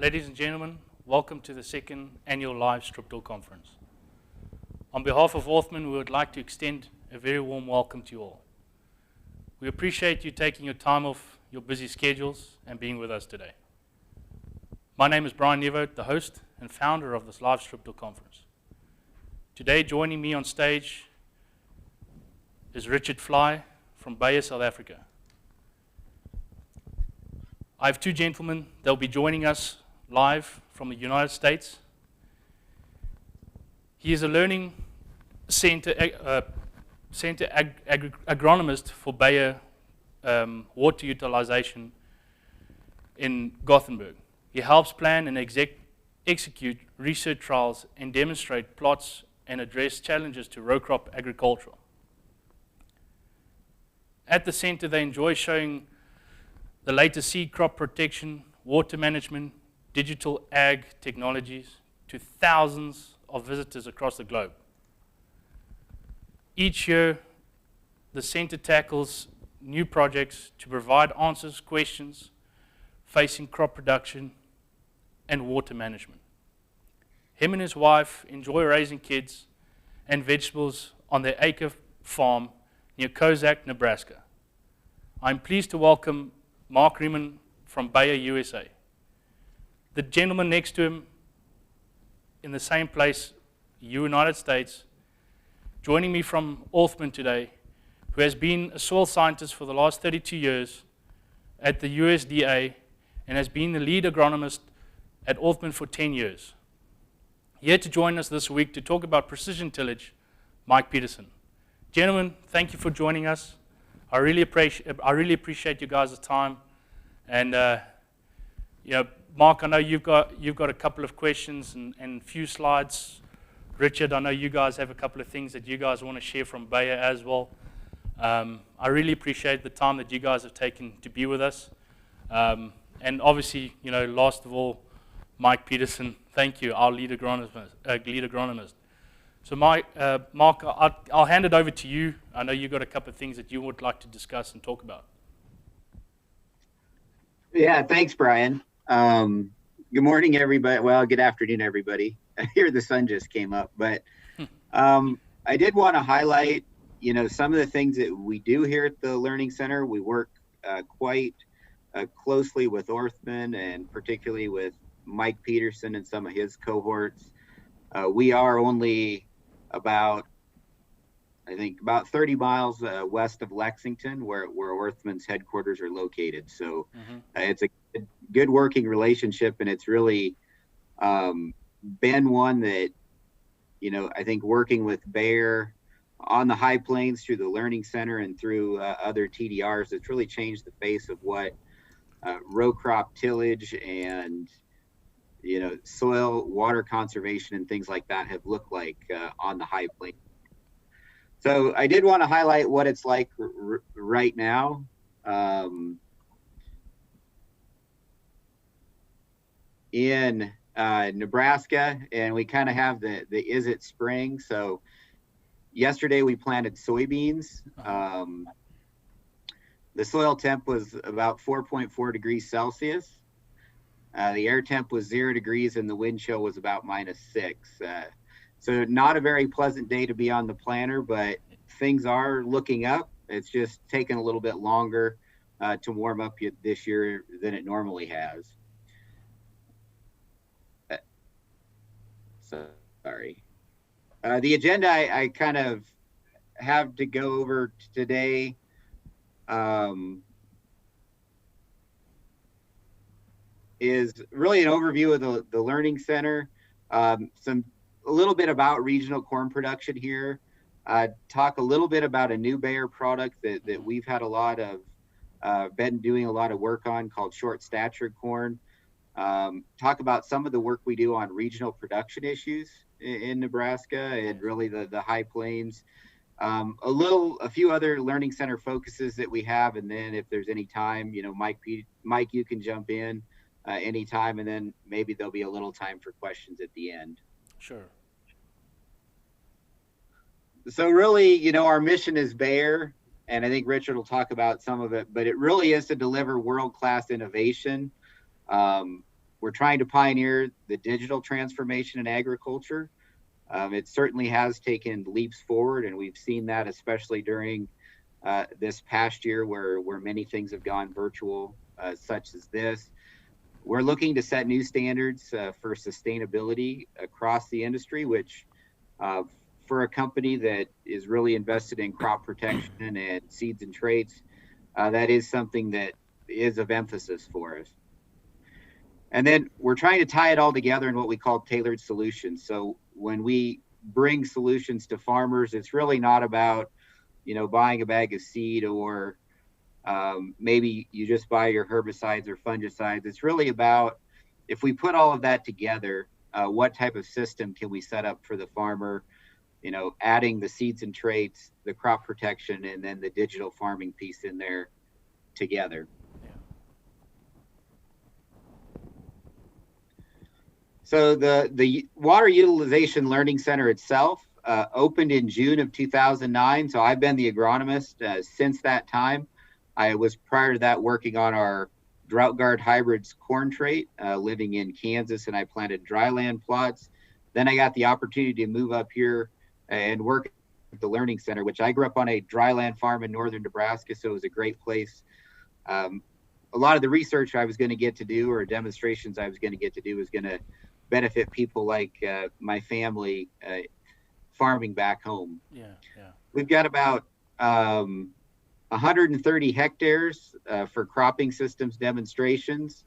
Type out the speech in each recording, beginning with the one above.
Ladies and gentlemen, welcome to the second annual live Strip Tour Conference. On behalf of Orthman, we would like to extend a very warm welcome to you all. We appreciate you taking your time off your busy schedules and being with us today. My name is Brian Nevote, the host and founder of this live Strip Tour Conference. Today, joining me on stage is Richard Fly from Bayer, South Africa. I have two gentlemen that will be joining us live from the United States. He is a learning center agronomist for Bayer water utilization in Gothenburg. He helps plan and execute research trials and demonstrate plots and address challenges to row crop agriculture. At the center, they enjoy showing the latest seed crop protection, water management, digital ag technologies to thousands of visitors across the globe. Each year, the center tackles new projects to provide answers, questions facing crop production and water management. Him and his wife enjoy raising kids and vegetables on their acre farm near Kozak, Nebraska. I'm pleased to welcome Mark Riemann from Bayer, USA. The gentleman next to him in the same place, United States, joining me from Orthman today, who has been a soil scientist for the last 32 years at the USDA and has been the lead agronomist at Orthman for 10 years. Here to join us this week to talk about precision tillage, Mike Peterson. Gentlemen, thank you for joining us. I really appreciate you guys' time. And Mark, I know you've got a couple of questions and a few slides. Richard, I know you guys have a couple of things that you guys want to share from Bayer as well. I really appreciate the time that you guys have taken to be with us. And obviously, last of all, Mike Peterson, thank you, our lead agronomist. So Mark, I'll hand it over to you. I know you've got a couple of things that you would like to discuss and talk about. Yeah, thanks, Brian. Good morning, everybody. Well, good afternoon, everybody. I hear the sun just came up, but I did want to highlight, some of the things that we do here at the Learning Center. We work quite closely with Orthman and particularly with Mike Peterson and some of his cohorts. We are only about 30 miles west of Lexington, where Orthman's headquarters are located. So it's a good working relationship, and it's really been one that, I think working with Bayer on the high plains through the Learning Center and through other TDRs, it's really changed the face of what row crop tillage and soil water conservation and things like that have looked like on the high plains. So I did want to highlight what it's like right now. In Nebraska, and we kind of have the is it spring. So yesterday we planted soybeans. The soil temp was about 4.4 degrees Celsius. The air temp was 0 degrees and the wind chill was about -6. So not a very pleasant day to be on the planter, but things are looking up. It's just taken a little bit longer to warm up this year than it normally has. Sorry. The agenda I kind of have to go over today. Is really an overview of the Learning Center, a little bit about regional corn production here, talk a little bit about a new Bayer product that we've had a lot of, been doing a lot of work on called short stature corn, talk about some of the work we do on regional production issues in Nebraska and really the high plains, a few other Learning Center focuses that we have, and then if there's any time, Mike, you can jump in anytime, and then maybe there'll be a little time for questions at the end. Sure. So really, our mission is Bayer, and I think Richard will talk about some of it, but it really is to deliver world-class innovation we're trying to pioneer the digital transformation in agriculture. It certainly has taken leaps forward, and we've seen that especially during this past year where many things have gone virtual, such as this. We're looking to set new standards for sustainability across the industry, which for a company that is really invested in crop protection and seeds and traits, that is something that is of emphasis for us. And then we're trying to tie it all together in what we call tailored solutions. So when we bring solutions to farmers, it's really not about, buying a bag of seed or maybe you just buy your herbicides or fungicides. It's really about, if we put all of that together, what type of system can we set up for the farmer, adding the seeds and traits, the crop protection, and then the digital farming piece in there together. So the Water Utilization Learning Center itself opened in June of 2009. So I've been the agronomist since that time. I was prior to that working on our Drought Guard Hybrids corn trait, living in Kansas, and I planted dryland plots. Then I got the opportunity to move up here and work at the Learning Center, which I grew up on a dryland farm in northern Nebraska, so it was a great place. A lot of the research I was going to get to do, or demonstrations I was going to get to do, was going to benefit people like my family farming back home. We've got about 130 hectares for cropping systems demonstrations.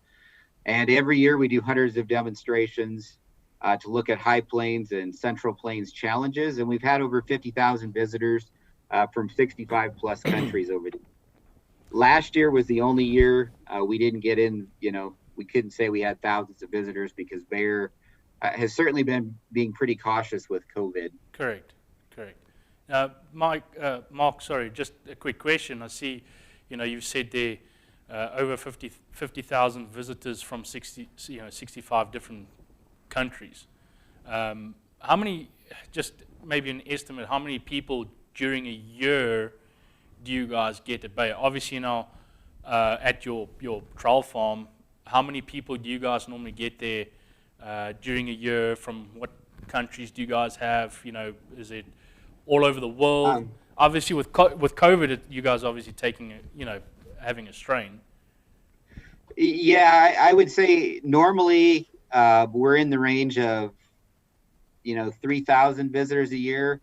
And every year we do hundreds of demonstrations to look at high plains and central plains challenges. And we've had over 50,000 visitors from 65 plus countries over the years. Last year was the only year we didn't get in, we couldn't say we had thousands of visitors because Bayer has certainly been being pretty cautious with COVID. Correct. Mark, sorry, just a quick question. I see, you've said there over 50,000 visitors from 65 different countries. How many, just maybe an estimate, how many people during a year do you guys get at Bayer? Obviously, at your trial farm, how many people do you guys normally get there during a year? From what countries do you guys have? Is it all over the world? Obviously, with COVID, you guys obviously taking having a strain. Yeah, I would say normally we're in the range of 3,000 visitors a year.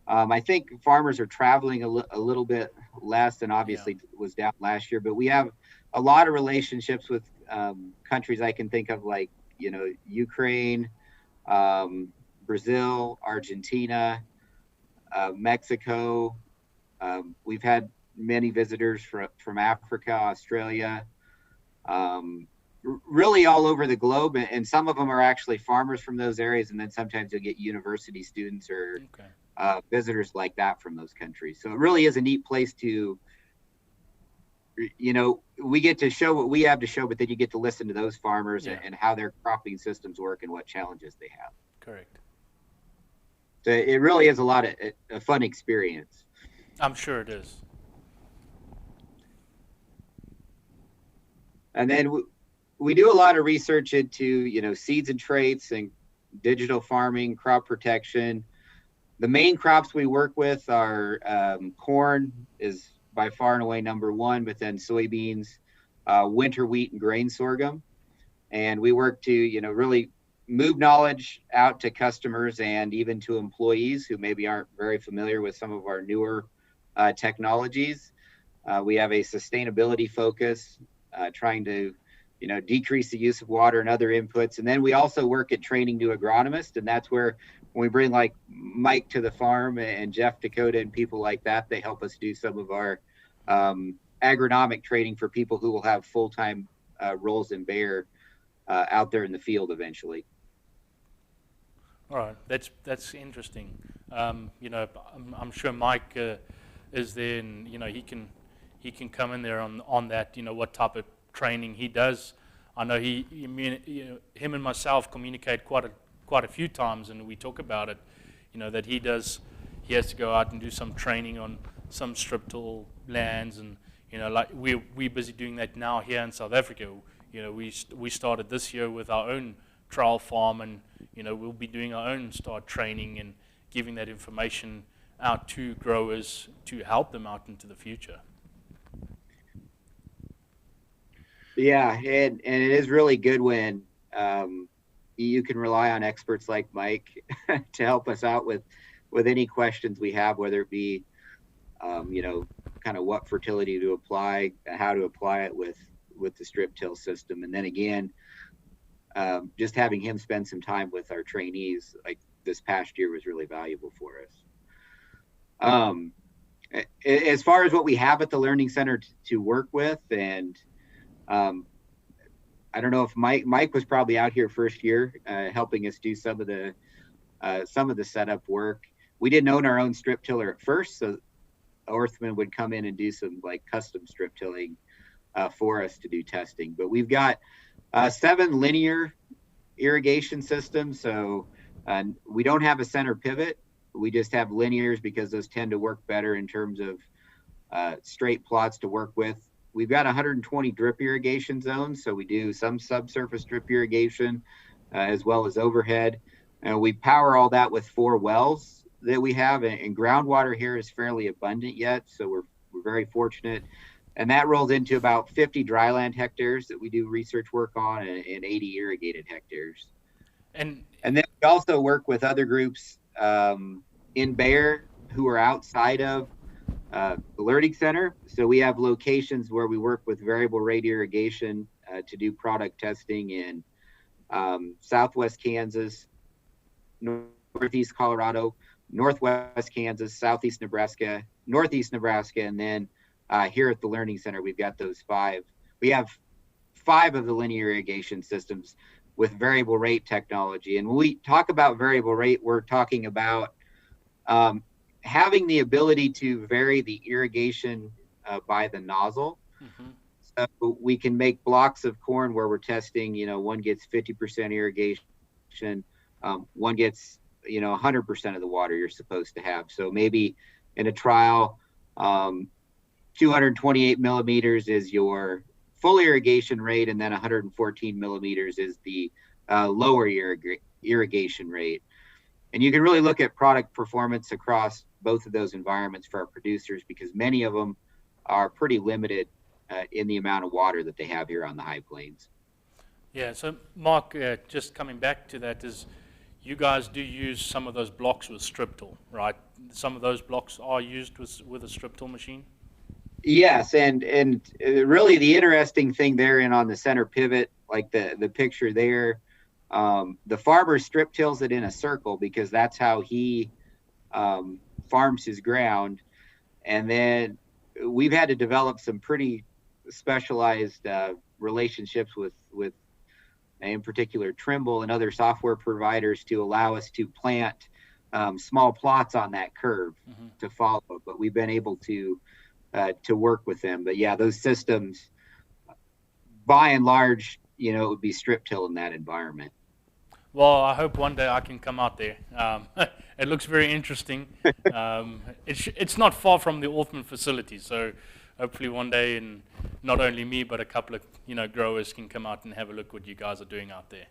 I think farmers are traveling a little bit less than obviously was down last year, but we have a lot of relationships with countries I can think of, like Ukraine, Brazil, Argentina, Mexico. We've had many visitors from Africa, Australia, really all over the globe, and some of them are actually farmers from those areas, and then sometimes you'll get university students or visitors like that from those countries. So it really is a neat place to, we get to show what we have to show, but then you get to listen to those farmers and how their cropping systems work and what challenges they have. Correct. So it really is a fun experience. I'm sure it is. And then we do a lot of research into, seeds and traits and digital farming, crop protection. The main crops we work with are corn is by far and away number one, but then soybeans, winter wheat, and grain sorghum. And we work to, really move knowledge out to customers and even to employees who maybe aren't very familiar with some of our newer technologies. We have a sustainability focus, trying to, decrease the use of water and other inputs. And then we also work at training new agronomists, and that's where when we bring like Mike to the farm and Jeff Dakota and people like that, they help us do some of our agronomic training for people who will have full-time roles in Bayer out there in the field eventually. All right, that's interesting. I'm sure Mike is there, and he can come in there on that. What type of training he does. I know him and myself communicate quite a few times, and we talk about it. That he has to go out and do some training on some strip till lands, and like we're busy doing that now here in South Africa. we started this year with our own trial farm, and we'll be doing our own start training and giving that information out to growers to help them out into the future. Yeah, and it is really good when you can rely on experts like Mike to help us out with any questions we have, whether it be kind of what fertility to apply, how to apply it with the strip till system, and then again, just having him spend some time with our trainees like this past year was really valuable for us. As far as what we have at the Learning Center to work with, and I don't know if Mike was probably out here first year helping us do some of the setup work. We didn't own our own strip tiller at first, so Orthman would come in and do some like custom strip tilling for us to do testing. But we've got 7 linear irrigation systems, so we don't have a center pivot. We just have linears because those tend to work better in terms of straight plots to work with. We've got 120 drip irrigation zones, so we do some subsurface drip irrigation as well as overhead. We power all that with 4 wells that we have, and groundwater here is fairly abundant yet, so we're very fortunate. And that rolls into about 50 dryland hectares that we do research work on, and 80 irrigated hectares. And then we also work with other groups in Bayer who are outside of the Learning Center. So we have locations where we work with variable rate irrigation to do product testing in Southwest Kansas, Northeast Colorado, Northwest Kansas, Southeast Nebraska, Northeast Nebraska, and then here at the Learning Center, we've got those 5. We have 5 of the linear irrigation systems with variable rate technology. And when we talk about variable rate, we're talking about having the ability to vary the irrigation by the nozzle. Mm-hmm. So we can make blocks of corn where we're testing, one gets 50% irrigation, one gets 100% of the water you're supposed to have. So maybe in a trial, 228 millimeters is your full irrigation rate, and then 114 millimeters is the lower irrigation rate. And you can really look at product performance across both of those environments for our producers, because many of them are pretty limited in the amount of water that they have here on the high plains. Yeah, so Mark, just coming back to that, is you guys do use some of those blocks with strip till, right? Some of those blocks are used with a strip till machine? Yes, and really the interesting thing there, and on the center pivot, like the picture there, the farmer strip tills it in a circle because that's how he farms his ground. And then we've had to develop some pretty specialized relationships with in particular Trimble and other software providers to allow us to plant small plots on that curve mm-hmm. to follow. But we've been able to work with them. But yeah, those systems, by and large, it would be strip till in that environment. Well, I hope one day I can come out there. It looks very interesting. It's not far from the Orthman facility, so hopefully one day, and not only me, but a couple of growers can come out and have a look what you guys are doing out there.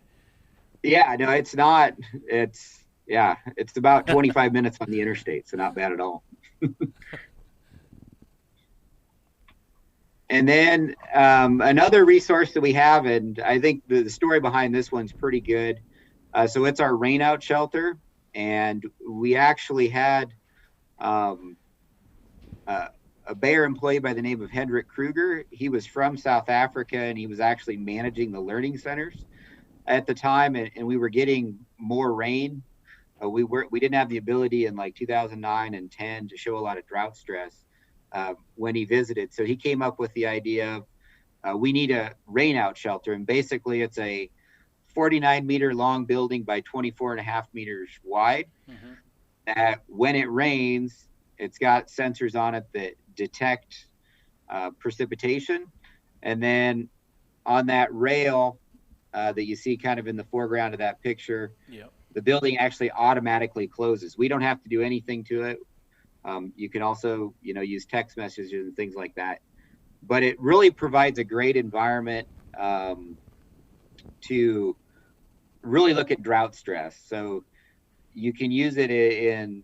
Yeah, no, it's not. It's about 25 minutes on the interstate, so not bad at all. And then another resource that we have, and I think the story behind this one's pretty good. So it's our rainout shelter, and we actually had a Bayer employee by the name of Hendrik Kruger. He was from South Africa, and he was actually managing the learning centers at the time, and we were getting more rain. We didn't have the ability in like 2009 and 10 to show a lot of drought stress when he visited. So he came up with the idea of we need a rainout shelter, and basically it's a 49-meter long building by 24.5 meters wide. Mm-hmm. That when it rains, it's got sensors on it that detect precipitation, and then on that rail that you see kind of in the foreground of that picture, yep. The building actually automatically closes. We don't have to do anything to it. You can also, use text messages and things like that. But it really provides a great environment to really look at drought stress. So you can use it in,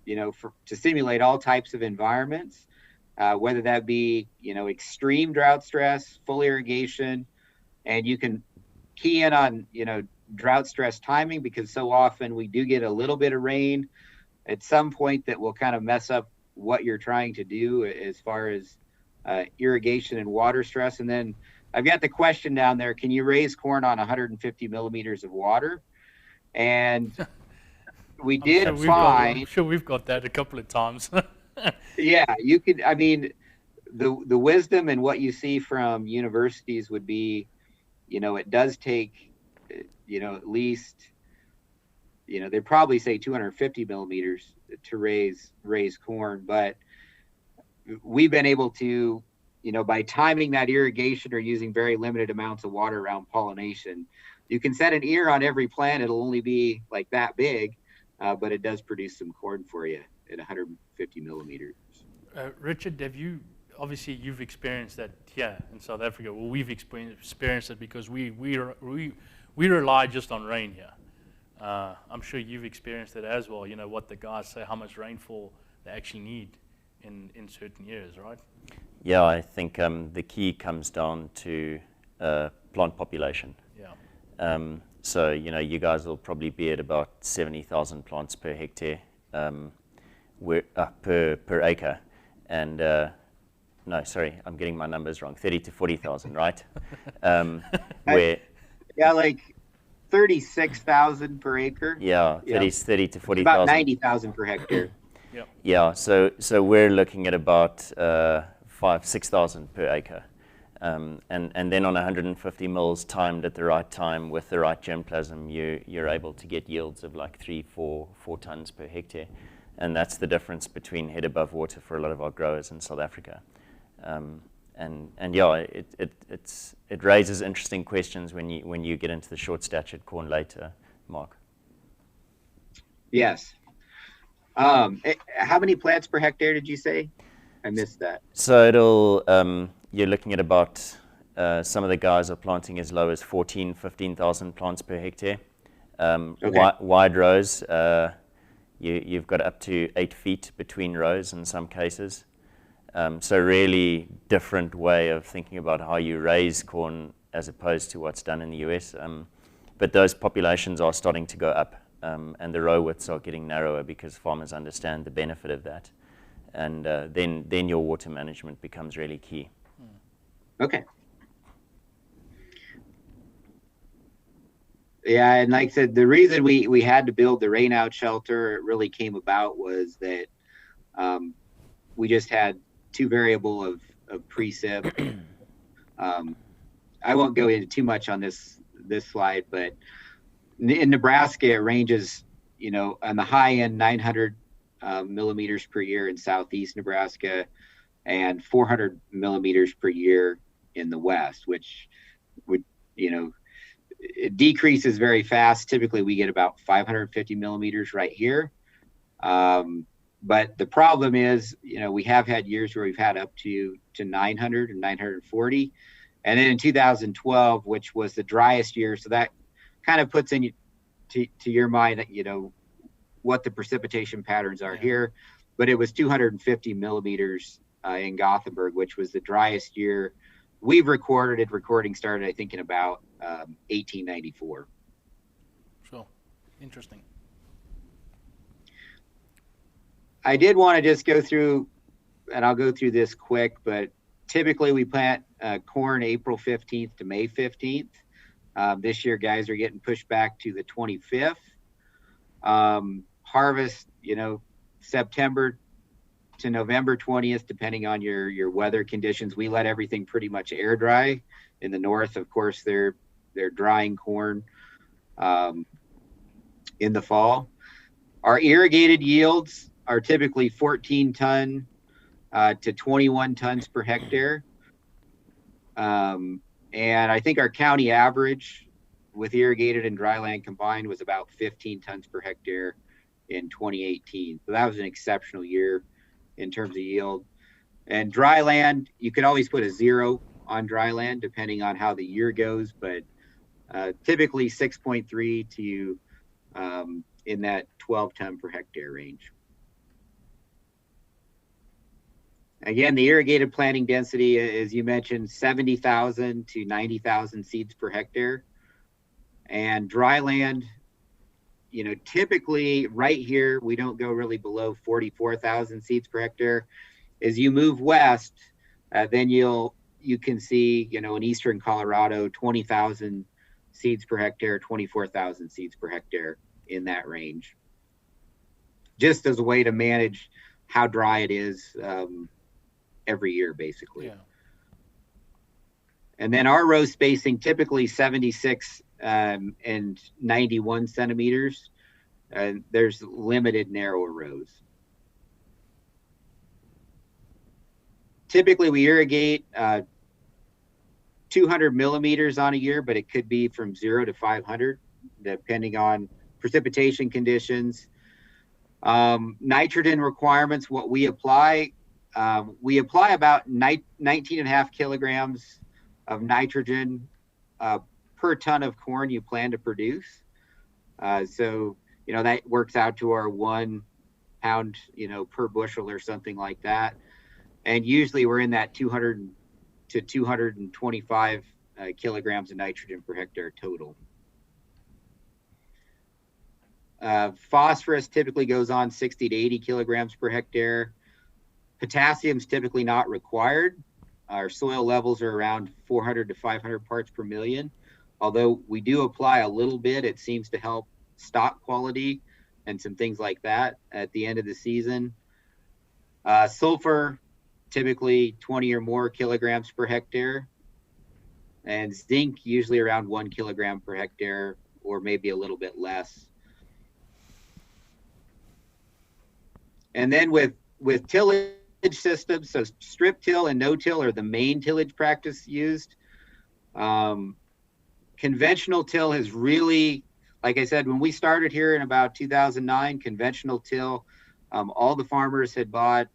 to simulate all types of environments, whether that be, extreme drought stress, full irrigation, and you can key in on, drought stress timing, because so often we do get a little bit of rain at some point that will kind of mess up what you're trying to do as far as irrigation and water stress. And then I've got the question down there, can you raise corn on 150 millimeters of water? And we did find... I'm sure we've got that a couple of times. Yeah, you could, I mean, the wisdom and what you see from universities would be, it does take, at least, they probably say 250 millimeters to raise corn, but we've been able to, by timing that irrigation or using very limited amounts of water around pollination, you can set an ear on every plant. It'll only be like that big, but it does produce some corn for you at 150 millimeters. Richard, obviously you've experienced that here in South Africa. Well, we've experienced it because we rely just on rain here. I'm sure you've experienced it as well. What the guys say, how much rainfall they actually need in certain years, right? Yeah, I think the key comes down to plant population. Yeah. So, you guys will probably be at about 70,000 plants per hectare, per acre. And, no, sorry, I'm getting my numbers wrong, 30 to 40,000, right? Yeah, like 36,000 per acre. Yeah, 30 to 40,000. About 90,000 per hectare. Yeah, so we're looking at about 6,000 per acre. And then on 150 mils timed at the right time with the right germplasm, you're able to get yields of like 4 tons per hectare. And that's the difference between head above water for a lot of our growers in South Africa. And yeah, it raises interesting questions when you get into the short statured corn later, Mark. Yes. How many plants per hectare did you say? I missed that. So you're looking at about, some of the guys are planting as low as 15,000 plants per hectare. Okay. Wide rows, you've got up to 8 feet between rows in some cases. So really different way of thinking about how you raise corn as opposed to what's done in the US. But those populations are starting to go up, and the row widths are getting narrower because farmers understand the benefit of that. And then your water management becomes really key. Okay. Yeah, and like I said, the reason we had to build the rain out shelter, it really came about was that we just had too variable of precip. I won't go into too much on this slide, but in Nebraska, it ranges, on the high end, 900 millimeters per year in southeast Nebraska and 400 millimeters per year in the west, which would, it decreases very fast. Typically, we get about 550 millimeters right here. But the problem is, we have had years where we've had up to 900 and 940. And then in 2012, which was the driest year, so that kind of puts in to your mind that, what the precipitation patterns are here. But it was 250 millimeters in Gothenburg, which was the driest year we've recorded. Recording started, I think, in about 1894. So, interesting. I did want to just go through, and I'll go through this quick, but typically we plant corn April 15th to May 15th. This year, guys are getting pushed back to the 25th. Harvest, September to November 20th, depending on your weather conditions. We let everything pretty much air dry. In the north, of course, they're drying corn in the fall. Our irrigated yields are typically 14 ton to 21 tons per hectare. And I think our county average with irrigated and dry land combined was about 15 tons per hectare in 2018. So that was an exceptional year in terms of yield. And dry land, you could always put a 0 on dry land, depending on how the year goes, but typically 6.3 to in that 12 ton per hectare range. Again, the irrigated planting density, as you mentioned, 70,000 to 90,000 seeds per hectare. And dry land, you know, typically right here, we don't go really below 44,000 seeds per hectare. As you move west, then you can see, you know, in eastern Colorado, 20,000 seeds per hectare, 24,000 seeds per hectare in that range. Just as a way to manage how dry it is every year, basically. Yeah. And then our row spacing, typically 76 and 91 centimeters. There's limited narrower rows. Typically we irrigate 200 millimeters on a year, but it could be from 0 to 500, depending on precipitation conditions. Nitrogen requirements, what we apply about 19.5 kilograms of nitrogen per ton of corn you plan to produce. So, you know, that works out to our 1 pound, you know, per bushel or something like that. And usually we're in that 200 to 225 kilograms of nitrogen per hectare total. Phosphorus typically goes on 60 to 80 kilograms per hectare. Potassium is typically not required. Our soil levels are around 400 to 500 parts per million. Although we do apply a little bit, it seems to help stock quality and some things like that at the end of the season. Sulfur, typically 20 or more kilograms per hectare. And zinc, usually around 1 kilogram per hectare, or maybe a little bit less. And then with tillage systems, so strip till and no-till are the main tillage practice used. Conventional till has really, like I said, when we started here in about 2009, conventional till, all the farmers had bought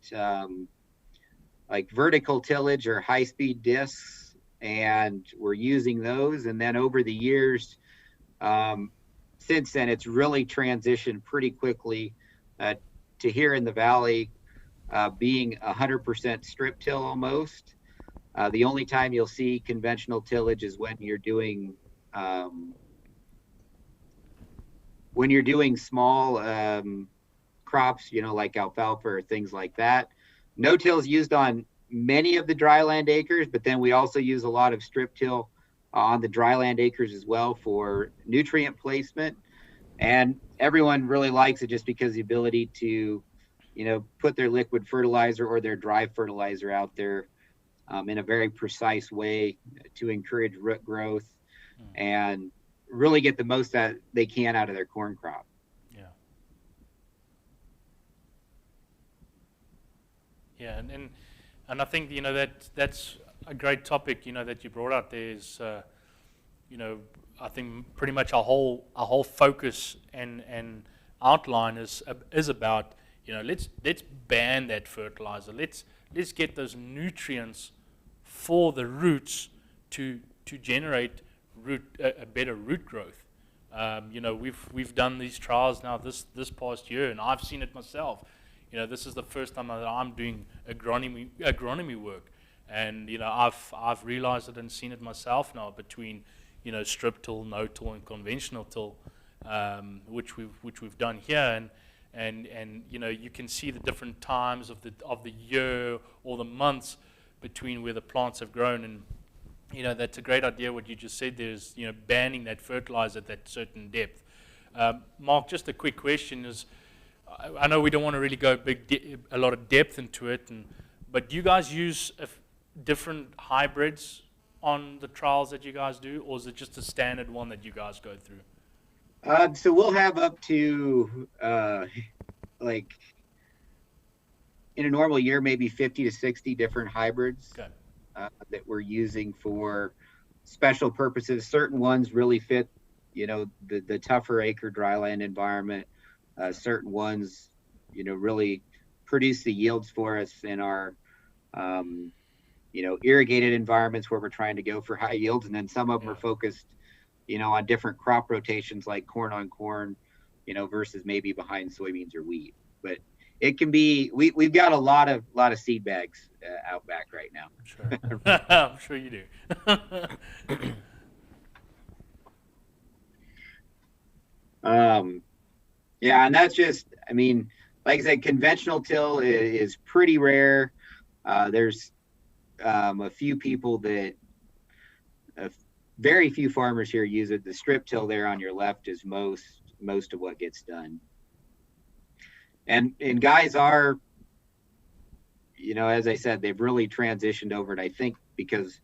like vertical tillage or high-speed discs, and we're using those. And then over the years, since then, it's really transitioned pretty quickly to here in the valley being 100% strip till almost. The only time you'll see conventional tillage is when you're doing small crops, you know, like alfalfa or things like that. No-till is used on many of the dryland acres, but then we also use a lot of strip till on the dryland acres as well for nutrient placement. And everyone really likes it just because the ability to, you know, put their liquid fertilizer or their dry fertilizer out there in a very precise way to encourage root growth and really get the most that they can out of their corn crop. Yeah. Yeah, and I think, you know, that's a great topic, you know, that you brought up. There's, you know, I think pretty much our whole focus and outline is about, you know, let's ban that fertilizer. Let's get those nutrients for the roots to generate a better root growth. You know, we've done these trials now this past year, and I've seen it myself. You know, this is the first time that I'm doing agronomy work, and you know, I've realized it and seen it myself now between, you know, strip till, no till, and conventional till, which we've done here, and you know, you can see the different times of the year or the months between where the plants have grown. And you know, that's a great idea what you just said. There's, you know, banning that fertilizer at that certain depth. Mark, just a quick question is, I know we don't want to really go a lot of depth into it, but do you guys use different hybrids on the trials that you guys do, or is it just a standard one that you guys go through? So we'll have up to like in a normal year, maybe 50 to 60 different hybrids. Okay. That we're using for special purposes. Certain ones really fit, you know, the tougher acre dryland environment. Certain ones, you know, really produce the yields for us in our irrigated environments where we're trying to go for high yields, and then some of them are focused, on different crop rotations like corn on corn, versus maybe behind soybeans or wheat. But it can be, we've got a lot of seed bags out back right now. Sure. I'm sure you do. Yeah, and that's just, like I said, conventional till is pretty rare. There's a few people that, very few farmers here use it. The strip till there on your left is most of what gets done. And guys are, as I said, they've really transitioned over, and I think because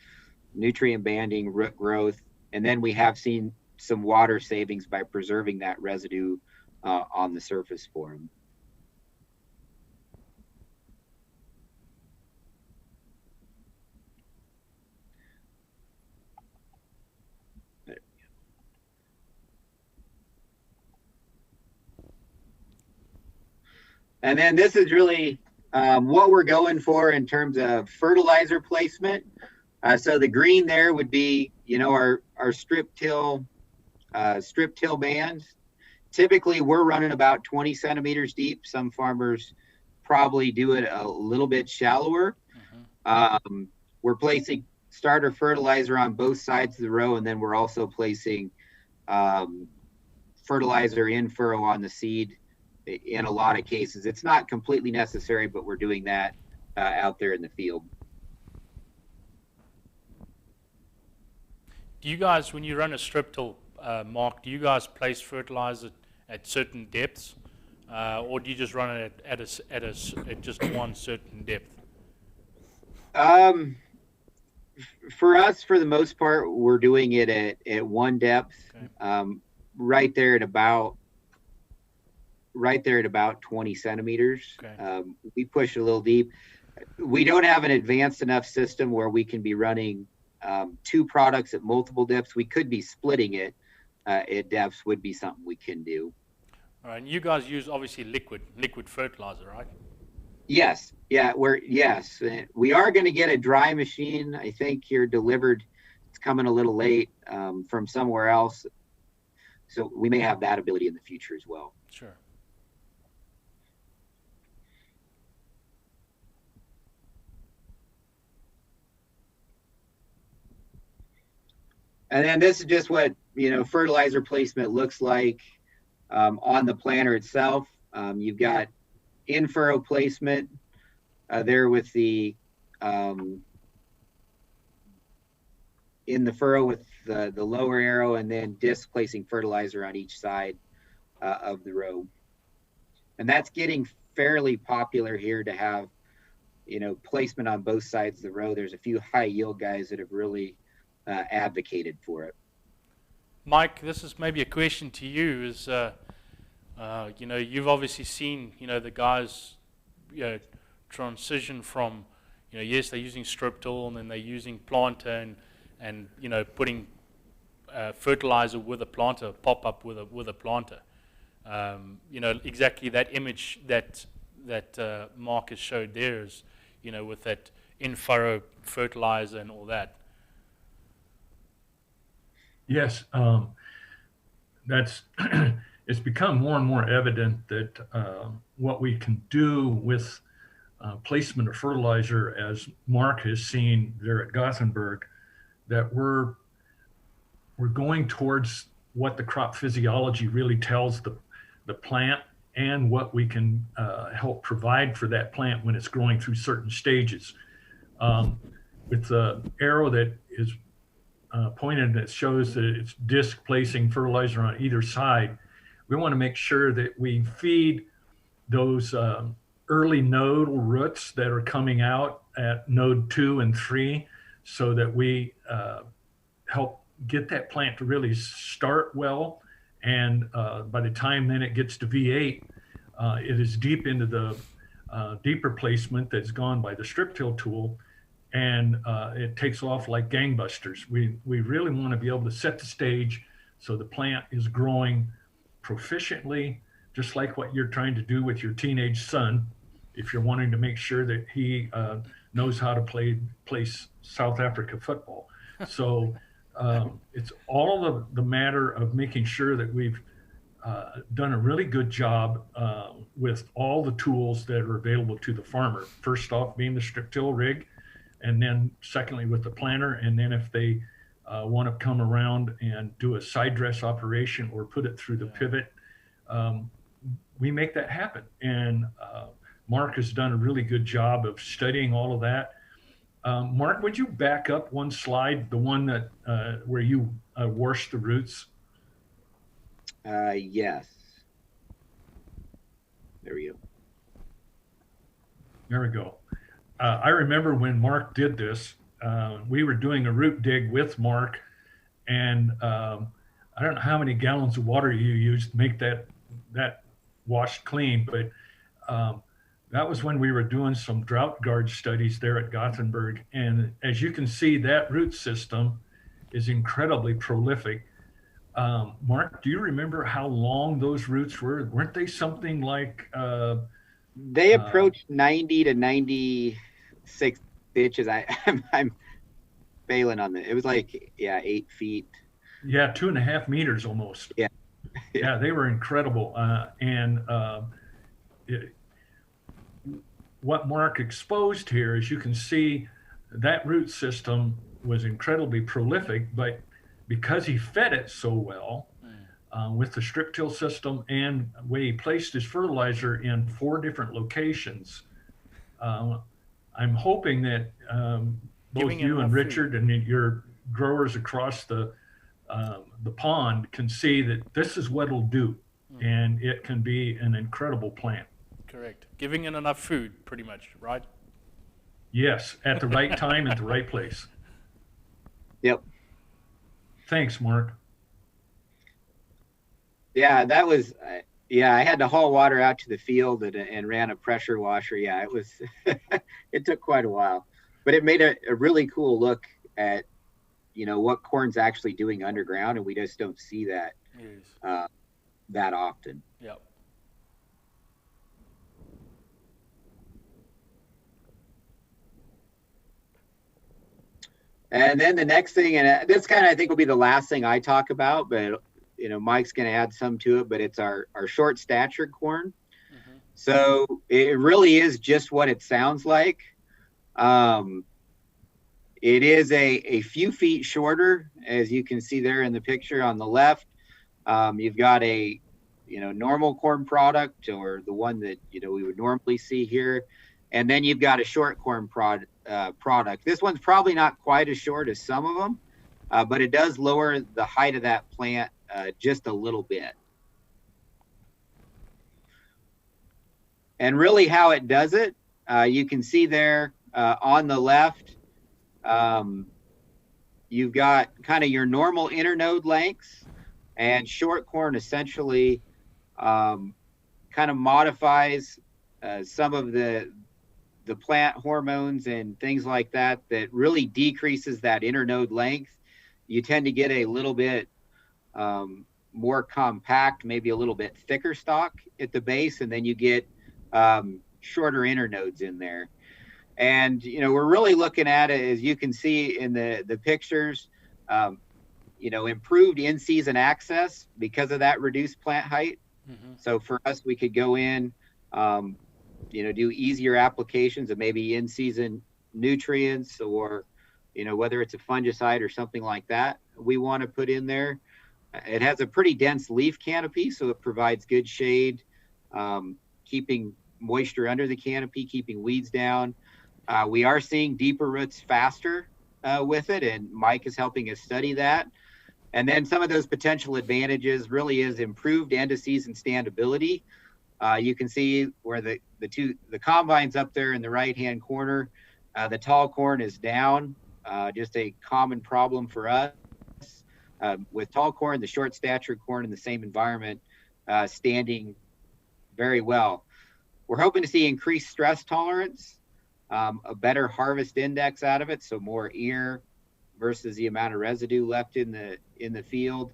nutrient banding, root growth, and then we have seen some water savings by preserving that residue on the surface for them. And then this is really what we're going for in terms of fertilizer placement. So the green there would be, our strip till bands. Typically, we're running about 20 centimeters deep. Some farmers probably do it a little bit shallower. We're placing starter fertilizer on both sides of the row, and then we're also placing fertilizer in furrow on the seed. In a lot of cases, it's not completely necessary, but we're doing that out there in the field. Do you guys, when you run a strip till, Mark, do you guys place fertilizer at certain depths, or do you just run it at just one certain depth? For us, for the most part, we're doing it at one depth, right there at about 20 centimeters. We push a little deep. We don't have an advanced enough system where we can be running two products at multiple depths. We could be splitting it at depths, would be something we can do. All right, and you guys use obviously liquid fertilizer, right? Yes. Yeah, we are going to get a dry machine. I think here delivered. It's coming a little late from somewhere else. So we may have that ability in the future as well. Sure. And then this is just what, fertilizer placement looks like on the planter itself. You've got in-furrow placement there with the, in the furrow with the lower arrow, and then disc placing fertilizer on each side of the row. And that's getting fairly popular here to have, placement on both sides of the row. There's a few high yield guys that have really advocated for it. Mike, this is maybe a question to you. Is you've obviously seen the guys transition from yes, they're using strip till, and then they're using planter and putting fertilizer with a planter, pop up with a planter. Exactly that image that Mark has showed there is with that in furrow fertilizer and all that. Yes, that's it's become more and more evident that what we can do with placement of fertilizer, as Mark has seen there at Gothenburg, that we're going towards what the crop physiology really tells the plant, and what we can help provide for that plant when it's growing through certain stages. With the arrow that is pointed that shows that it's disc placing fertilizer on either side, we want to make sure that we feed those early nodal roots that are coming out at node 2 and 3, so that we help get that plant to really start well. And by the time then it gets to V8, it is deep into the deeper placement that's gone by the strip till tool, and it takes off like gangbusters. We really want to be able to set the stage so the plant is growing proficiently, just like what you're trying to do with your teenage son. If you're wanting to make sure that he knows how to play South Africa football. So it's all the matter of making sure that we've done a really good job with all the tools that are available to the farmer. First off, being the strip till rig, and then secondly with the planter, and then if they want to come around and do a side dress operation or put it through the pivot, we make that happen. And Mark has done a really good job of studying all of that. Mark, would you back up one slide, the one that where you wash the roots? Yes. There we go. There we go. I remember when Mark did this, we were doing a root dig with Mark, and I don't know how many gallons of water you used to make that washed clean, but that was when we were doing some drought guard studies there at Gothenburg. And as you can see, that root system is incredibly prolific. Mark, do you remember how long those roots were? Weren't they something like? They approached 90 to 96 inches. I'm failing on that. It was like, 8 feet. Yeah, 2.5 meters almost. Yeah. Yeah, they were incredible. What Mark exposed here, as you can see, that root system was incredibly prolific, but because he fed it so well with the strip till system and where he placed his fertilizer in 4 different locations, I'm hoping that both you and Richard and your growers across the pond can see that this is what it'll do, and it can be an incredible plant. Correct. Giving it enough food, pretty much, right? Yes, at the right time, at the right place. Yep. Thanks, Mark. Yeah, that was, I had to haul water out to the field and ran a pressure washer. Yeah, it was, it took quite a while, but it made a really cool look at, what corn's actually doing underground, and we just don't see that that often. Yep. And then the next thing, and this kind of I think will be the last thing I talk about, but Mike's going to add some to it, but it's our short statured corn. Mm-hmm. So it really is just what it sounds like. It is a few feet shorter, as you can see there in the picture on the left. You've got a normal corn product, or the one that we would normally see here, and then you've got a short corn product. This one's probably not quite as short as some of them, but it does lower the height of that plant just a little bit. And really how it does it, you can see there on the left, you've got kind of your normal internode lengths, and short corn essentially kind of modifies some of the plant hormones and things like that really decreases that internode length. You tend to get a little bit more compact, maybe a little bit thicker stalk at the base, and then you get shorter internodes in there. And we're really looking at it, as you can see in the pictures, improved in-season access because of that reduced plant height. Mm-hmm. So for us, we could go in, do easier applications of maybe in-season nutrients, or, whether it's a fungicide or something like that we want to put in there. It has a pretty dense leaf canopy, so it provides good shade, keeping moisture under the canopy, keeping weeds down. We are seeing deeper roots faster with it, and Mike is helping us study that. And then some of those potential advantages really is improved end-of-season standability. You can see where the combine's up there in the right-hand corner. The tall corn is down, just a common problem for us. With tall corn, the short statured corn in the same environment standing very well. We're hoping to see increased stress tolerance, a better harvest index out of it, so more ear versus the amount of residue left in the field.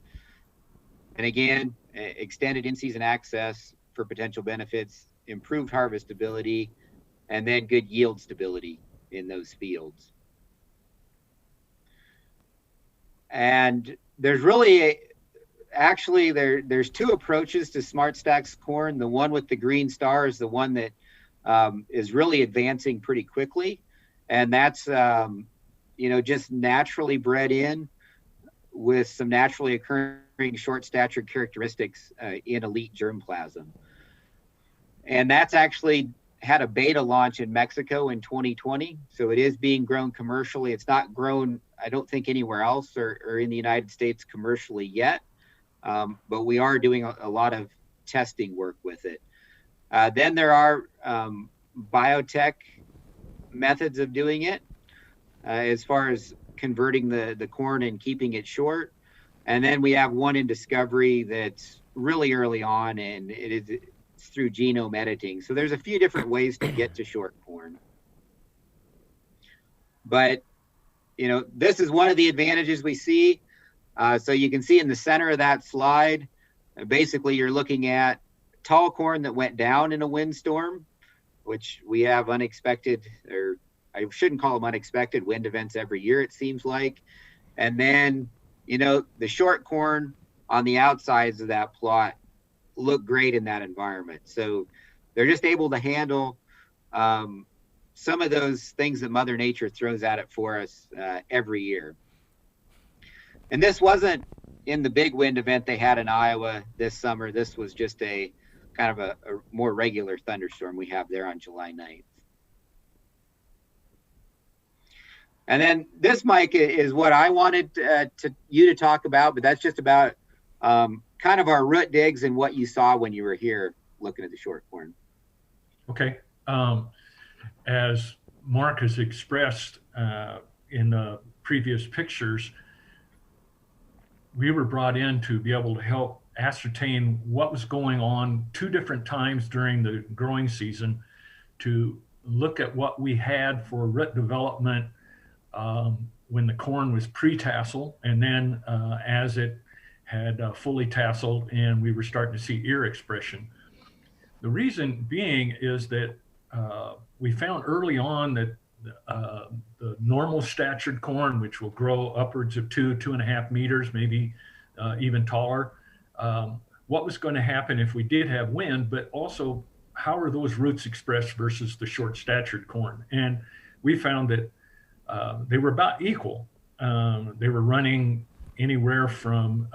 And again, extended in-season access for potential benefits, improved harvestability, and then good yield stability in those fields. And there's really there's two approaches to Smart Stacks corn. The one with the green star is the one that is really advancing pretty quickly, and that's just naturally bred in with some naturally occurring short stature characteristics in elite germplasm. And that's actually had a beta launch in Mexico in 2020. So it is being grown commercially. It's not grown, I don't think, anywhere else or in the United States commercially yet. But we are doing a lot of testing work with it. Then there are biotech methods of doing it as far as converting the corn and keeping it short. And then we have one in discovery that's really early on, and it's through genome editing. So there's a few different ways to get to short corn. But, this is one of the advantages we see. So you can see in the center of that slide, basically you're looking at tall corn that went down in a windstorm, which we have unexpected, or I shouldn't call them unexpected, wind events every year, it seems like. And then, the short corn on the outsides of that plot look great in that environment. So they're just able to handle some of those things that Mother Nature throws at it for us every year. And this wasn't in the big wind event they had in Iowa this summer. This was just a kind of a more regular thunderstorm we have there on July 9th. And then this, Mike, is what I wanted you to talk about, but that's just about kind of our root digs and what you saw when you were here looking at the short corn. Okay. As Mark has expressed in the previous pictures, we were brought in to be able to help ascertain what was going on 2 different times during the growing season, to look at what we had for root development when the corn was pre-tassel, and then as it had fully tasseled and we were starting to see ear expression. The reason being is that we found early on that the normal statured corn, which will grow upwards of 2.5 meters, maybe even taller, what was going to happen if we did have wind, but also how are those roots expressed versus the short statured corn? And we found that they were about equal. They were running anywhere from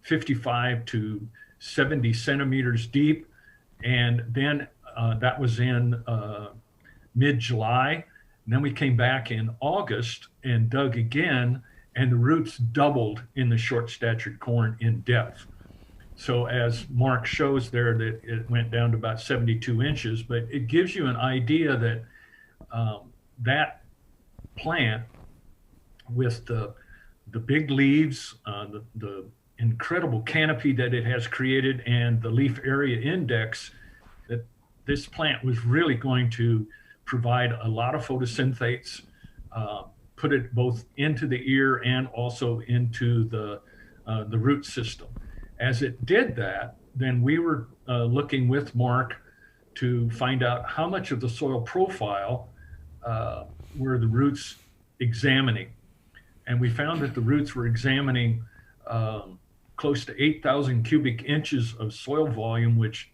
55 to 70 centimeters deep. And then that was in mid-July. And then we came back in August and dug again, and the roots doubled in the short statured corn in depth. So as Mark shows there, that it went down to about 72 inches, but it gives you an idea that that plant, with the big leaves, the incredible canopy that it has created, and the leaf area index, that this plant was really going to provide a lot of photosynthesis, put it both into the ear and also into the root system. As it did that, then we were looking with Mark to find out how much of the soil profile were the roots examining. And we found that the roots were examining close to 8,000 cubic inches of soil volume, which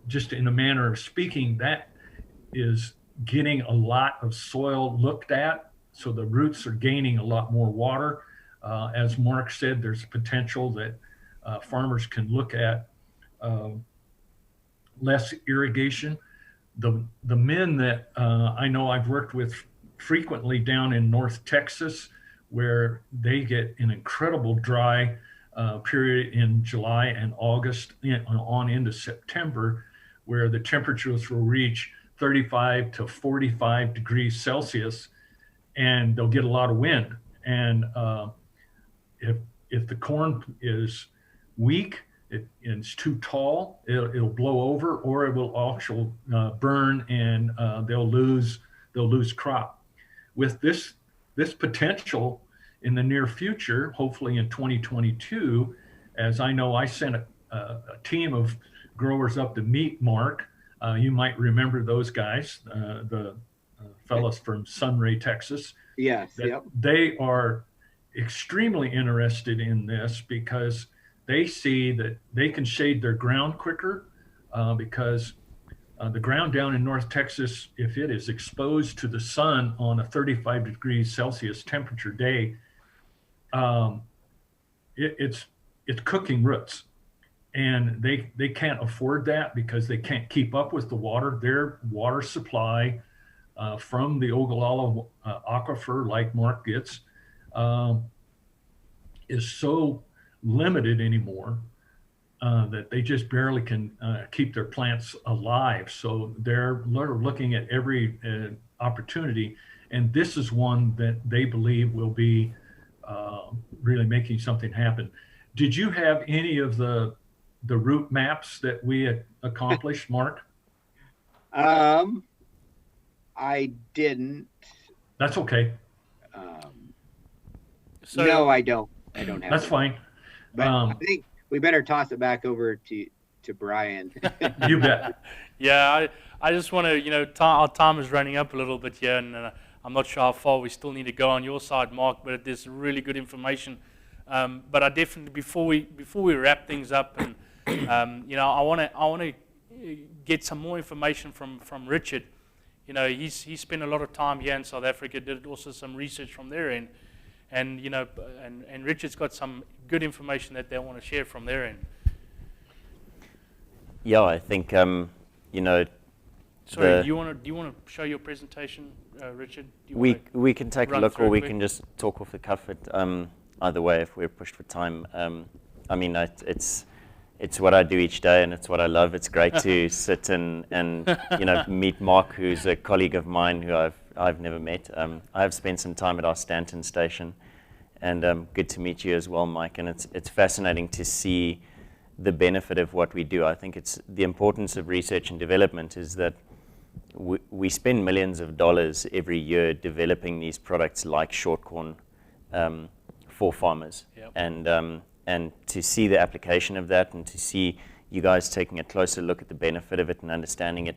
just in a manner of speaking, that is getting a lot of soil looked at. So the roots are gaining a lot more water. As Mark said, there's potential that farmers can look at less irrigation. The men that I know I've worked with frequently down in North Texas, where they get an incredible dry period in July and August on into September, where the temperatures will reach 35 to 45 degrees Celsius, and they'll get a lot of wind. And if the corn is weak, it's too tall, it'll blow over, or it will also burn, and they'll lose crop. With this potential in the near future, hopefully in 2022, as I know, I sent a team of growers up to meet Mark. You might remember those guys, the fellows from Sunray, Texas. Yes. That Yep. they are extremely interested in this because they see that they can shade their ground quicker because the ground down in North Texas, if it is exposed to the sun on a 35 degrees Celsius temperature day, it's cooking roots. And they can't afford that because they can't keep up with the water. Their water supply from the Ogallala aquifer, like Mark gets, is so limited anymore that they just barely can keep their plants alive. So they're looking at every opportunity, and this is one that they believe will be really making something happen. Did you have any of the route maps that we had accomplished, Mark? I didn't. That's okay. So, No, I don't. I don't have. That's it. fine. But I think we better toss it back over to Brian. You bet. Yeah, I just want to, our time is running up a little bit here, and I'm not sure how far we still need to go on your side, Mark, but there's really good information. But I definitely, before we wrap things up, and I want to get some more information from Richard. He spent a lot of time here in South Africa, did also some research from their end, and and Richard's got some good information that they want to share from their end. Yeah, I think Sorry, do you want to show your presentation, Richard? we can take a run look, through or we quick? can just talk off the cuff. Either way, if we're pushed for time. I mean, it's what I do each day, and it's what I love. It's great to sit and meet Mark, who's a colleague of mine who I've never met. I have spent some time at our Stanton station, and good to meet you as well, Mike. And it's fascinating to see the benefit of what we do. I think it's the importance of research and development is that we spend millions of dollars every year developing these products like short corn for farmers. Yep. And to see the application of that, and to see you guys taking a closer look at the benefit of it and understanding it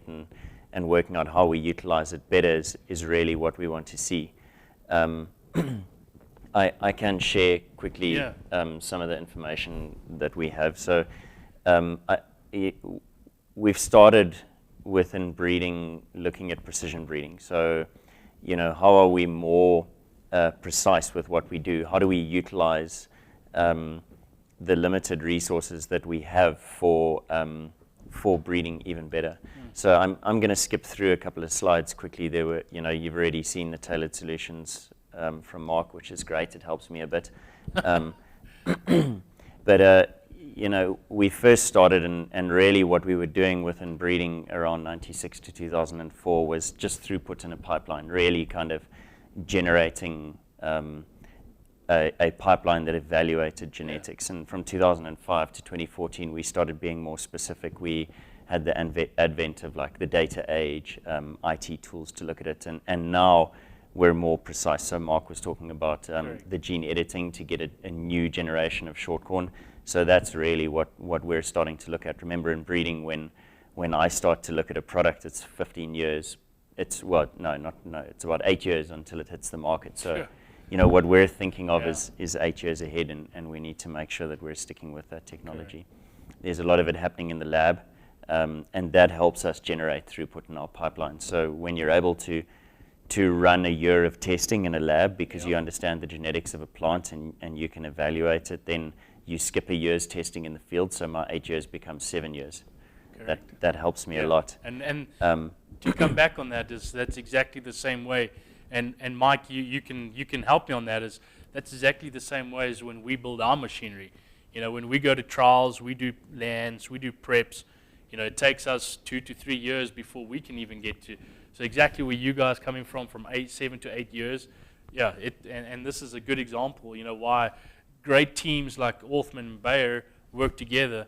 and working out how we utilize it better is really what we want to see. I can share quickly some of the information that we have. So we've started within breeding, looking at precision breeding. So, how are we more precise with what we do? How do we utilize the limited resources that we have for breeding even better? So I'm going to skip through a couple of slides quickly. There were, you've already seen the tailored solutions from Mark, which is great. It helps me a bit. But we first started, and really what we were doing within breeding around 96 to 2004 was just throughput in a pipeline, really kind of generating a pipeline that evaluated genetics. And from 2005 to 2014, we started being more specific. We had the advent of like the data age, IT tools to look at it, and now we're more precise. So Mark was talking about the gene editing to get a new generation of short corn. So that's really what we're starting to look at. Remember, in breeding, when I start to look at a product, it's 15 years. It's it's about 8 years until it hits the market. So, what we're thinking of is 8 years ahead, and we need to make sure that we're sticking with that technology. There's a lot of it happening in the lab, and that helps us generate throughput in our pipeline. So when you're able to run a year of testing in a lab because you understand the genetics of a plant and you can evaluate it, then you skip a year's testing in the field, so my 8 years becomes 7 years. That helps me a lot. And to come back on that, that's exactly the same way. And Mike, you can help me on that. That's exactly the same way as when we build our machinery. When we go to trials, we do lands, we do preps. It takes us 2 to 3 years before we can even get to. So exactly where you guys coming from 7 to 8 years. Yeah, and this is a good example. Why great teams like Orthman and Bayer work together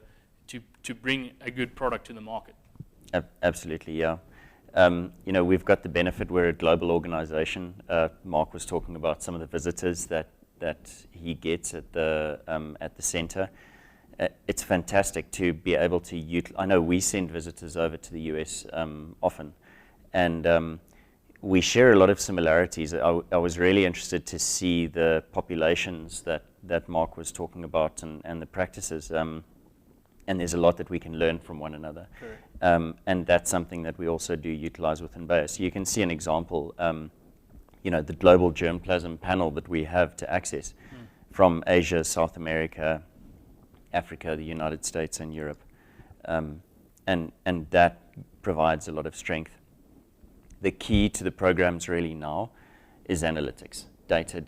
to bring a good product to the market. Absolutely, yeah. We've got the benefit. We're a global organization. Mark was talking about some of the visitors that he gets at the center. It's fantastic to be able to I know we send visitors over to the US often, and we share a lot of similarities. I was really interested to see the populations that Mark was talking about and the practices. And there's a lot that we can learn from one another. And that's something that we also do utilize within Bayer. So you can see an example, the global germplasm panel that we have to access from Asia, South America, Africa, the United States, and Europe. And that provides a lot of strength. The key to the programs really now is analytics. Data,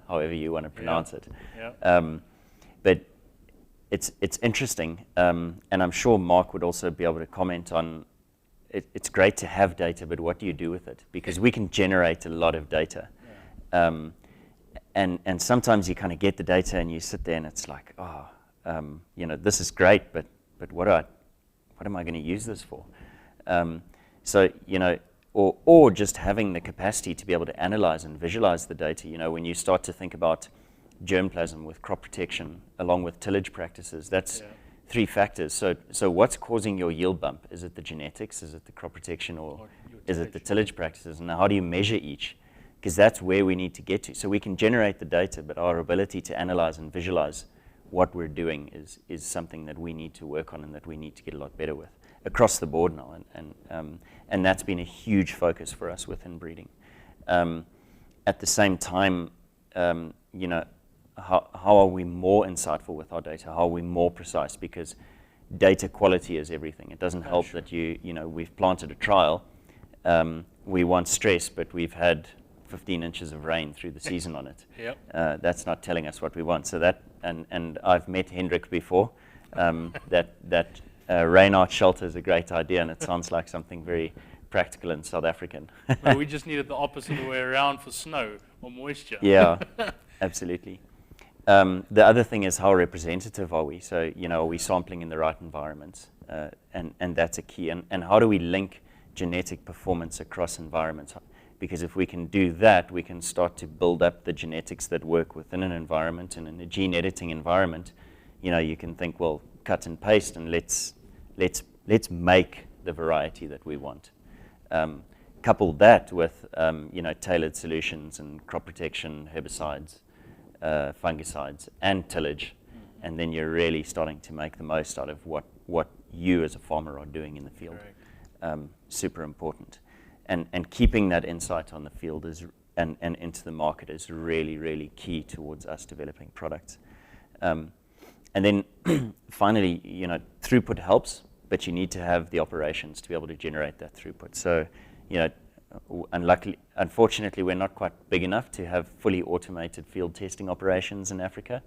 however you want to pronounce it. But it's interesting, and I'm sure Mark would also be able to comment on it. It's great to have data, but what do you do with it? Because we can generate a lot of data. And sometimes you kind of get the data and you sit there and it's like, this is great, but what am I going to use this for? Or just having the capacity to be able to analyze and visualize the data. When you start to think about germplasm with crop protection along with tillage practices, that's 3 factors. So what's causing your yield bump? Is it the genetics? Is it the crop protection? Or is it the tillage practices? And how do you measure each? Because that's where we need to get to. So we can generate the data, but our ability to analyze and visualize what we're doing is something that we need to work on and that we need to get a lot better with across the board now. And that's been a huge focus for us within breeding. At the same time, how are we more insightful with our data? How are we more precise? Because data quality is everything. It doesn't help that we've planted a trial. We want stress, but we've had 15 inches of rain through the season on it. That's not telling us what we want. So that, and I've met Hendrik before. That rain art shelter is a great idea, and it sounds like something very practical and South African. Well, we just needed the opposite way around for snow or moisture. Yeah, absolutely. The other thing is how representative are we? So, are we sampling in the right environments? And that's a key. And how do we link genetic performance across environments? Because if we can do that, we can start to build up the genetics that work within an environment. And in a gene editing environment, you can think, well, cut and paste, and let's make the variety that we want. Couple that with tailored solutions and crop protection, herbicides, fungicides, and tillage, and then you're really starting to make the most out of what you as a farmer are doing in the field. Super important. And keeping that insight on the field and into the market is really, really key towards us developing products. And then finally, throughput helps, but you need to have the operations to be able to generate that throughput. So, unfortunately, we're not quite big enough to have fully automated field testing operations in Africa.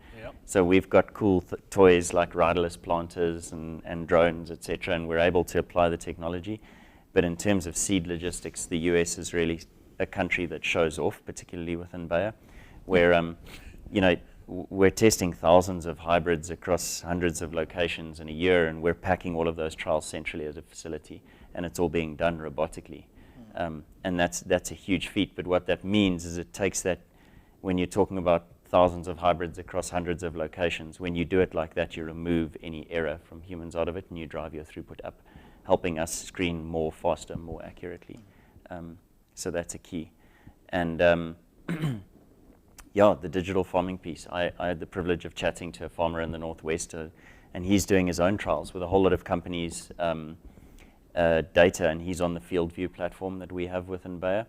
So we've got cool toys like riderless planters and drones, etc., and we're able to apply the technology. But in terms of seed logistics, the US is really a country that shows off, particularly within Bayer, where we're testing thousands of hybrids across hundreds of locations in a year, and we're packing all of those trials centrally at a facility, and it's all being done robotically. And that's a huge feat. But what that means is it takes that, when you're talking about thousands of hybrids across hundreds of locations, when you do it like that, you remove any error from humans out of it, and you drive your throughput up, helping us screen more faster, more accurately. So that's a key. And the digital farming piece. I had the privilege of chatting to a farmer in the Northwest, and he's doing his own trials with a whole lot of companies' data, and he's on the FieldView platform that we have within Bayer.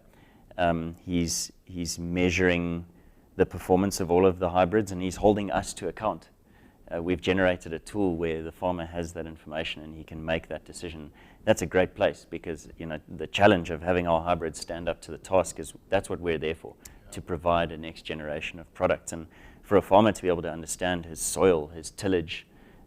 He's measuring the performance of all of the hybrids, and he's holding us to account. We've generated a tool where the farmer has that information and he can make that decision. That's a great place, because the challenge of having our hybrids stand up to the task is that's what we're there for, to provide a next generation of products. And for a farmer to be able to understand his soil, his tillage,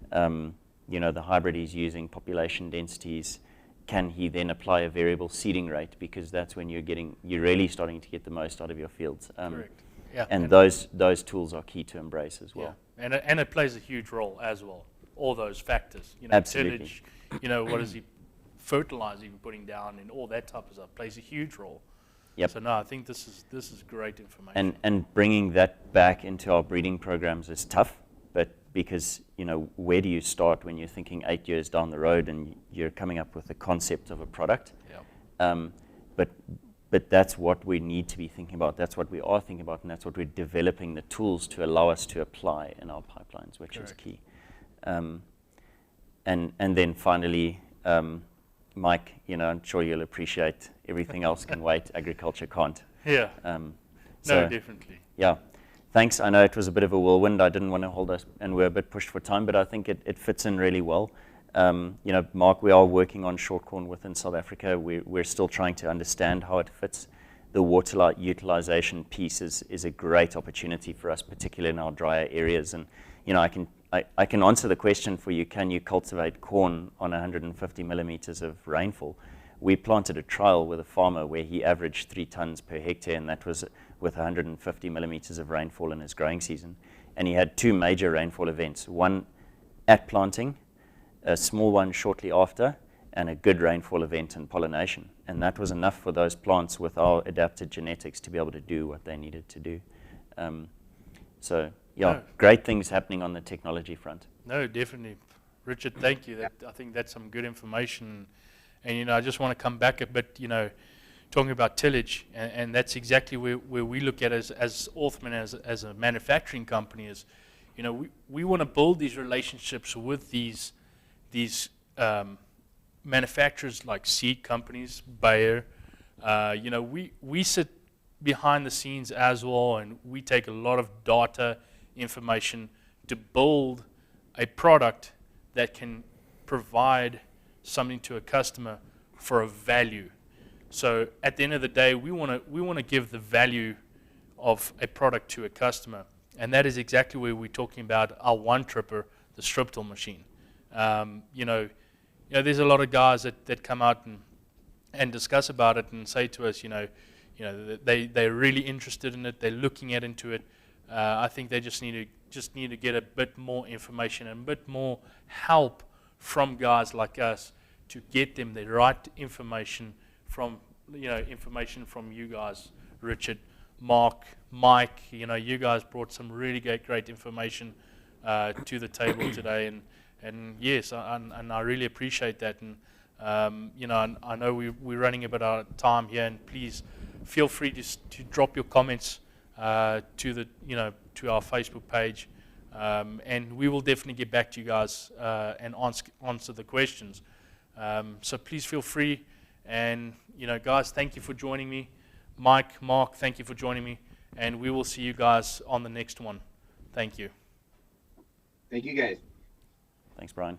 the hybrid he's using, population densities, can he then apply a variable seeding rate? Because that's when you're really starting to get the most out of your fields. Correct. And those tools are key to embrace as well. And it plays a huge role as well. All those factors, Absolutely. tillage, what is he fertilizer you're putting down, and all that type of stuff plays a huge role. Yep. So no, I think this is great information. And bringing that back into our breeding programs is tough, but because where do you start when you're thinking 8 years down the road and you're coming up with the concept of a product? But that's what we need to be thinking about. That's what we are thinking about, and that's what we're developing the tools to allow us to apply in our pipelines, which is key. And then finally, Mike, I'm sure you'll appreciate everything else can wait. Agriculture can't. Yeah. No, definitely. Yeah. Thanks. I know it was a bit of a whirlwind. I didn't want to hold us, and we're a bit pushed for time, but I think it fits in really well. Mark, we are working on short corn within South Africa. We're still trying to understand how it fits. The water utilization piece is a great opportunity for us, particularly in our drier areas. And I can answer the question for you: can you cultivate corn on 150 millimeters of rainfall? We planted a trial with a farmer where he averaged 3 tons per hectare, and that was with 150 millimeters of rainfall in his growing season. And he had 2 major rainfall events: one at planting, a small one shortly after, and a good rainfall event in pollination. And that was enough for those plants with our adapted genetics to be able to do what they needed to do. Great things happening on the technology front. No, definitely. Richard, thank you. I think that's some good information. And, I just want to come back a bit, talking about tillage, and that's exactly where we look at as Orthman, as a manufacturing company, is, we want to build these relationships with these manufacturers like seed companies, Bayer. We sit behind the scenes as well, and we take a lot of data information to build a product that can provide something to a customer for a value. So at the end of the day, we want to give the value of a product to a customer, and that is exactly where we're talking about our one tripper, the strip till machine. There's a lot of guys that come out and discuss about it and say to us, they're really interested in it, they're looking into it. I think they just need to get a bit more information and a bit more help from guys like us to get them the right information from you guys, Richard, Mark, Mike. You guys brought some really great information to the table today, and yes, and I really appreciate that. And I know we're running a bit out of time here, and please feel free to drop your comments to our Facebook page, and we will definitely get back to you guys and answer the questions. So please feel free, and guys, thank you for joining me. Mike, Mark, thank you for joining me, and we will see you guys on the next one. Thank you. Thank you, guys. Thanks, Brian.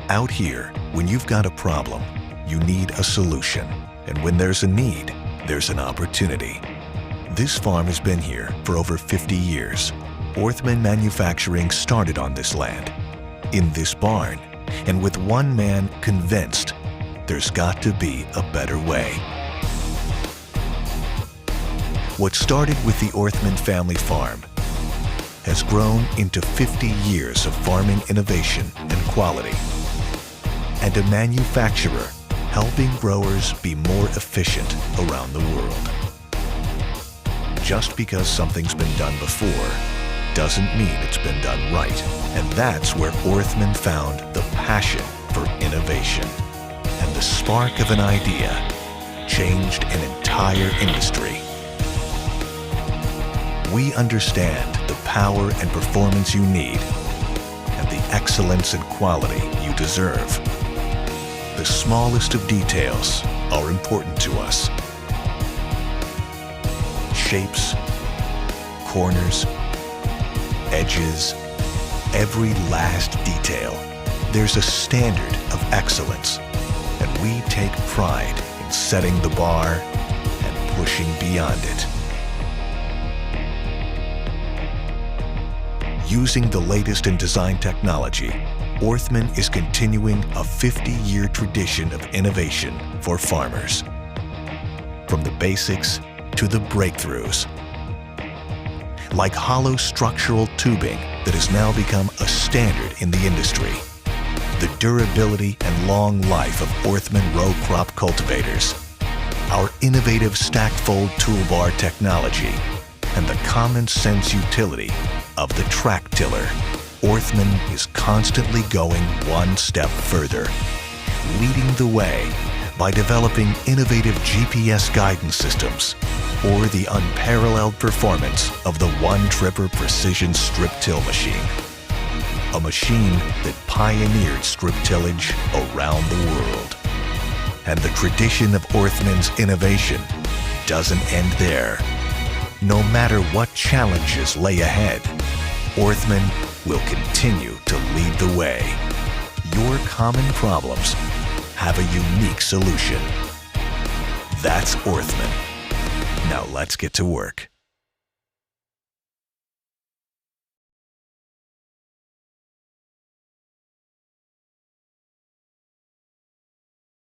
Out here, when you've got a problem, you need a solution. And when there's a need, there's an opportunity. This farm has been here for over 50 years. Orthman Manufacturing started on this land, in this barn, and with one man convinced there's got to be a better way. What started with the Orthman family farm has grown into 50 years of farming innovation and quality, and a manufacturer helping growers be more efficient around the world. Just because something's been done before doesn't mean it's been done right. And that's where Orthman found the passion for innovation. And the spark of an idea changed an entire industry. We understand the power and performance you need and the excellence and quality you deserve. The smallest of details are important to us. Shapes, corners, edges, every last detail. There's a standard of excellence, and we take pride in setting the bar and pushing beyond it. Using the latest in design technology, Orthman is continuing a 50-year tradition of innovation for farmers. From the basics to the breakthroughs. Like hollow structural tubing that has now become a standard in the industry. The durability and long life of Orthman row crop cultivators. Our innovative stack fold toolbar technology. And the common sense utility of the track tiller, Orthman is constantly going one step further, leading the way by developing innovative GPS guidance systems or the unparalleled performance of the one-tripper precision strip till machine. A machine that pioneered strip tillage around the world. And the tradition of Orthman's innovation doesn't end there. No matter what challenges lay ahead, Orthman will continue to lead the way. Your common problems have a unique solution. That's Orthman. Now let's get to work.